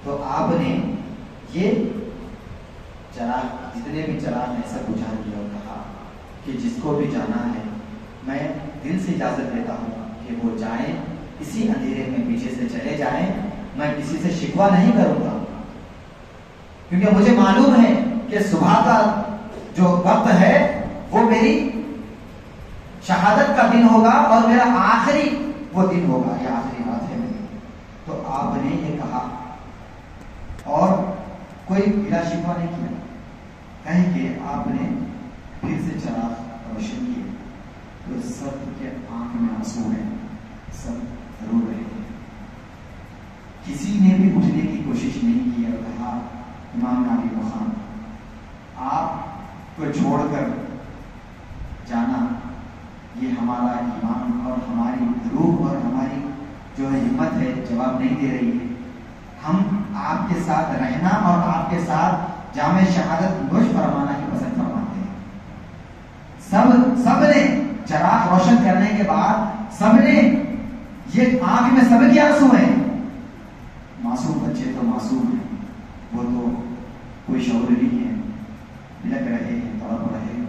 تو آپ نے یہ چراغ جتنے بھی چراغ ہیں سب بجھا دیا اور کہا کہ جس کو بھی جانا ہے میں دل سے اجازت دیتا ہوں کہ وہ جائیں، اسی اندھیرے میں پیچھے سے چلے جائیں، میں کسی سے شکوہ نہیں کروں گا، کیونکہ مجھے معلوم ہے کہ صبح کا جو وقت ہے وہ میری شہادت کا دن ہوگا اور میرا آخری وہ دن ہوگا، یہ آخری بات ہے میری۔ تو آپ نے یہ کہا اور کوئی گلا شکوہ نہیں کیا، کہیں کہ آپ نے پھر سے چراغ روشن کیے تو سب کے آنکھ میں آنسو ہیں، سب رو رہے ہیں، کسی نے بھی اٹھنے کی کوشش نہیں کی اور کہا امام علی مقام آپ کو چھوڑ کر جانا یہ ہمارا ایمان اور ہماری روح اور ہماری جو ہے ہمت ہے جواب نہیں دے رہی ہے، ہم آپ کے ساتھ رہنا اور آپ کے ساتھ جامع شہادت نوش فرمانا ہی پسند فرماتے ہیں۔ سب نے چراغ روشن کرنے کے بعد سب نے یہ آنکھ میں سب کے آنسو ہیں، معصوم بچے تو معصوم ہیں، وہ تو کوئی شعور نہیں ہے، بلک رہے ہیں، تڑپ رہے ہیں۔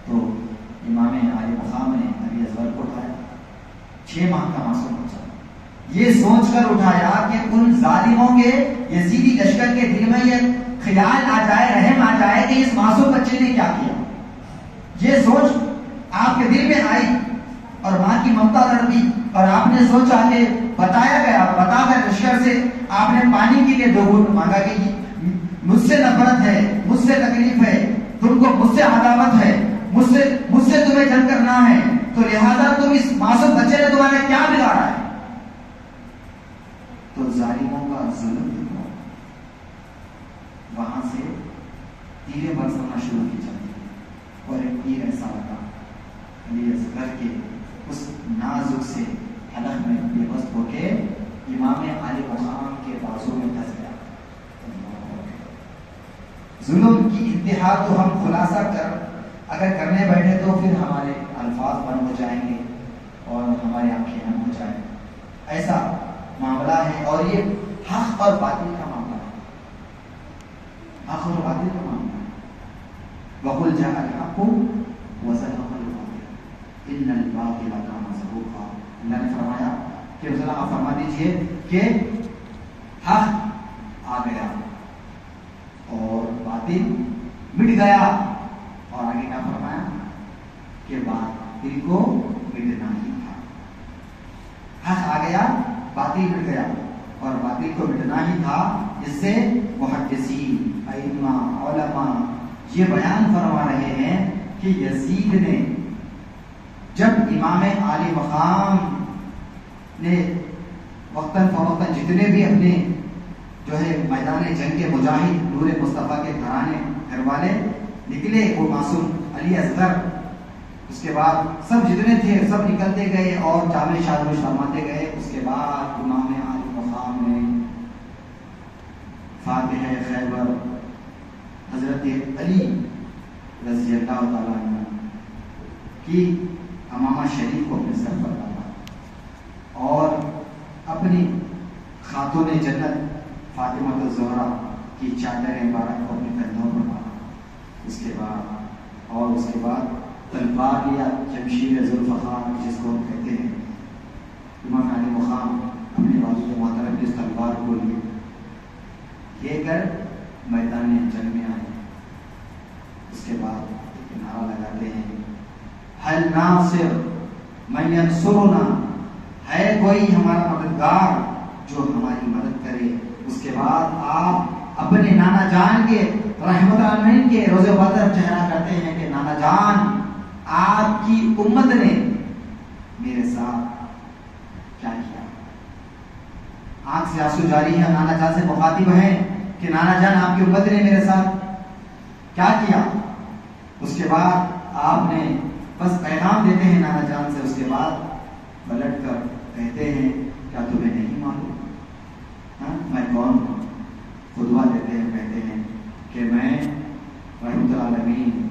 تو امام عالی مقام نے ابی اصغر کو اٹھایا، 6 ماہ کا معصوم بچہ، یہ سوچ کر اٹھایا کہ ان ظالموں کے یزیدی لشکر کے دل میں یہ خیال آ جائے، رحم آ جائے کہ اس معصوم بچے نے کیا کیا، یہ سوچ آپ کے دل میں آئی اور ماں کی ممتا لڑکی، اور آپ نے سوچا کہ بتایا گیا، بتا کر لشکر سے آپ نے پانی کے لیے 2 گھونٹ مانگا کہ مجھ سے نفرت ہے، مجھ سے تکلیف ہے، تم کو مجھ سے عداوت ہے، مجھ سے تمہیں جنگ کرنا ہے، تو لہذا تم اس معصوم بچے نے تمہارے کیا بگاڑا ہے؟ تو ظالموں کا ظلم دیکھو، وہاں سے تیریں برسنا شروع کی جاتی ہے، اور ایک تیر ایسا لگا علی اصغر کے اس نازک سے حلق میں بے بس ہو کے امام عالی مقام کے بازو میں پھنس گیا۔ ظلم کی انتہا تو ہم خلاصہ اگر کرنے بیٹھے تو پھر ہمارے الفاظ بند ہو جائیں گے اور ہماری آنکھیں نم ہو جائیں، ایسا معاملہ ہے، اور یہ حق اور باطل کا معاملہ ہے، حق اور باطل کا معاملہ ہے۔ وَقُلْ جَاءَ الْحَقُّ وَزَهَقَ الْبَاطِلُ إِنَّ الْبَاطِلَ كَانَ زَهُوقًا۔ اللہ نے فرمایا کہ رسول اللہ فرما دیجئے کہ حق آ گیا اور باطل مٹ گیا، اور آگے کیا فرمایا کہ باطل کو مٹنا ہی تھا، حق آ گیا باطل مٹ گیا اور باطل کو مٹنا ہی تھا۔ اس سے محدثین، ائمہ، علماء یہ بیان فرما رہے ہیں کہ یزید نے جب امام عالی مقام نے وقتاً فوقتاً جتنے بھی اپنے جو ہے میدان جنگ کے مجاہد نور مصطفیٰ کے گھر والے نکلے، وہ معصوم علی اصغر، اس کے بعد سب جتنے تھے سب نکلتے گئے اور جامع شادی فرماتے گئے۔ اس کے بعد امام عالی مقام نے فاتح خیبر حضرت علی رضی اللہ تعالیٰ عنہ کی امامہ شریف کو اپنے سر پر ڈالا اور اپنی خاتون جنت فاطمہ الزہرا کی چادر مبارک کو اپنے کندھوں پر ڈالا۔ اس کے بعد تلوار لیا، شمشیر ذوالفقار جس کو ہم کہتے ہیں، امام علی مقام اپنے والد محترم کی اس تلوار کو لے کر میدان جنگ میں آئے۔ اس کے بعد ایک نعرہ لگاتے ہیں، هل ناصر من ینصرنا، ہے کوئی ہمارا مددگار جو ہماری مدد کرے۔ اس کے بعد آپ اپنے نانا جان کے رحمت العالمین کے روز بدر چہرہ کرتے ہیں کہ نانا جان آپ کی امت نے میرے ساتھ کیا کیا۔ آنکھ سے آنسو جاری ہے، نانا جان سے مخاطب ہیں کہ نانا جان آپ کی امت نے میرے ساتھ کیا کیا۔ اس کے بعد آپ نے بس پیغام دیتے ہیں نانا جان سے، اس کے بعد پلٹ کر کہتے ہیں کیا تمہیں نہیں معلوم میں کون ہوں؟ خطبہ دیتے ہیں، کہتے ہیں کہ میں رحمت العالمین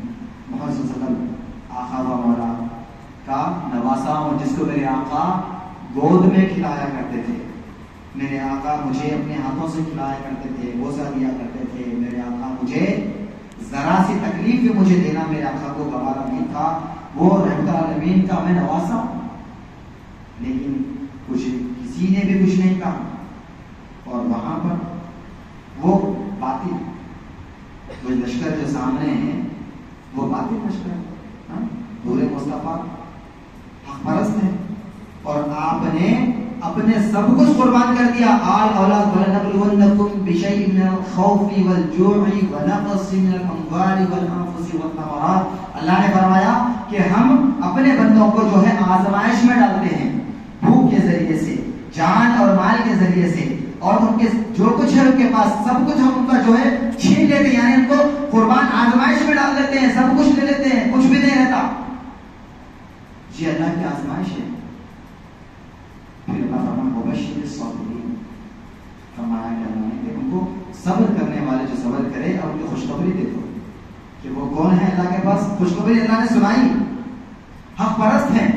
محمد صلی اللہ علیہ وسلم آقا و مولا کا نواسا ہوں، جس کو میرے آقا گود میں کھلایا کرتے تھے، میرے آقا مجھے اپنے ہاتھوں سے کھلایا کرتے تھے، بوسہ دیا کرتے تھے، میرے آقا مجھے ذرا سی تکلیف بھی مجھے دینا میرے آقا کو گوارا نہیں تھا، وہ رحمت العالمین کا میں نواسا ہوں، لیکن کسی نے بھی کچھ نہیں کہا۔ اور وہاں پر وہ باطل، وہ لشکر جو سامنے ہیں وہ باطل لشکر، دور مصطفیٰ حق پرست ہے، اور آپ نے اپنے سب کچھ قربان کر دیا۔ آل اولاد وَلَنَبْلُوَنَّكُمْ بِشَيْءٍ مِّنَ الْخَوْفِ وَالْجُوعِ وَنَقْصٍ مِّنَ الْأَمْوَالِ وَالْأَنفُسِ وَالثَّمَرَاتِ۔ اللہ نے فرمایا کہ ہم اپنے بندوں کو جو ہے آزمائش میں ڈالتے ہیں، بھوک کے ذریعے سے، جان اور مال کے ذریعے سے، اور ان کے جو کچھ ہے ان کے پاس سب کچھ ہم ان کا جو ہے چھین لیتے ہیں، یعنی ان کو قربان آزمائش میں ڈال دیتے ہیں، سب کچھ لے لیتے ہیں، کچھ بھی نہیں رہتا۔ یہ اللہ کی آزمائش ہے۔ پھر اللہ فرمایا وَبَشِّرِ الصَّابِرِينَ، فرمایا کہ اللہ نے کہ ان کو صبر کرنے والے جو صبر کرے اور ان کو خوشخبری دے دو کہ وہ کون ہے۔ اللہ کے پاس خوشخبری اللہ نے سنائی، حق پرست ہیں،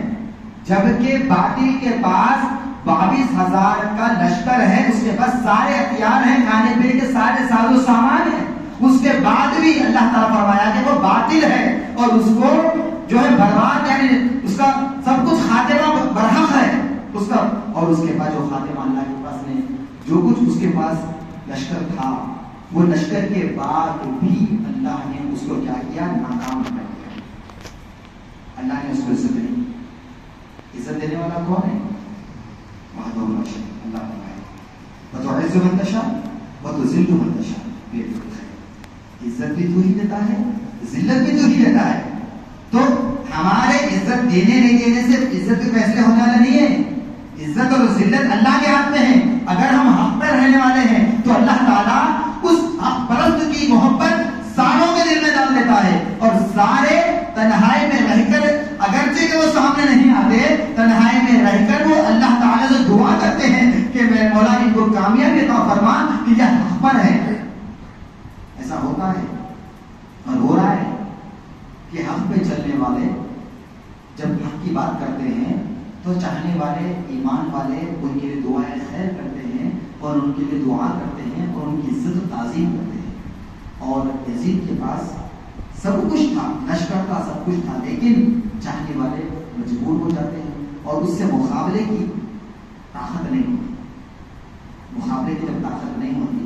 جبکہ باطل کے پاس 22,000 کا لشکر ہے، اس کے پاس سارے ہتھیار ہیں، کھانے پینے کے سارے ساز و سامان ہیں، اس کے بعد بھی اللہ تعالیٰ فرمایا کہ وہ باطل ہے اور اس کو جو ہے برباد، یعنی اس کا سب کچھ خاتمہ برحق ہے اس کا، اور اس کے بعد جو خاتمہ اللہ کے پاس نے جو کچھ اس کے پاس لشکر تھا، وہ لشکر کے بعد بھی اللہ نے اس کو کیا کیا؟ ناکام کر دیا۔ اللہ نے اس کو عزت نہیں، عزت دینے والا کون ہے؟ وحدہ لا شریک اللہ تعالیٰ۔ وتعز من تشاء وتذل من تشاء بیدک الخیر، عزت بھی تو ہی دیتا ہے، ذلت بھی تو ہی دیتا ہے۔ تو ہمارے عزت دینے نہیں دینے سے عزت کے فیصلے ہونے والے نہیں ہیں، عزت اور ذلت اللہ کے ہاتھ میں ہے۔ اگر ہم حق پر رہنے والے ہیں تو اللہ تعالیٰ اس حق پرست کی محبت ساروں کے دل میں ڈال دیتا ہے، اور سارے تنہائی میں رہ کر، اگرچہ کہ وہ سامنے نہیں آتے، تنہائی میں رہ کر وہ اللہ تعالیٰ سے دعا کرتے ہیں کہ میرے مولا ان کو کامیابی عطا فرما کہ یہ حق پر ہے۔ ایسا ہوتا ہے اور ہو رہا ہے کہ حق پہ چلنے والے جب حق کی بات کرتے ہیں تو چاہنے والے، ایمان والے ان کے لیے دعائیں خیر کرتے ہیں اور ان کے لیے دعا کرتے ہیں اور ان کی عزت و تعظیم کرتے ہیں۔ اور یزید کے پاس سب کچھ تھا، لشکر تھا، سب کچھ تھا، لیکن چاہنے والے مجبور ہو جاتے ہیں اور اس سے مقابلے کی طاقت نہیں ہوتی، مقابلے کی جب طاقت نہیں ہوتی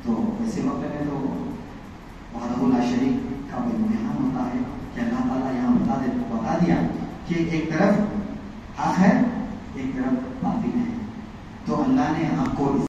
تو ایسے وقت میں تو وحدہ لا شریک کا امتحان ہوتا ہے کہ اللہ تعالیٰ یہاں بتا دیا کہ ایک طرف حق ہے ایک طرف باطل ہے، تو اللہ نے حق کو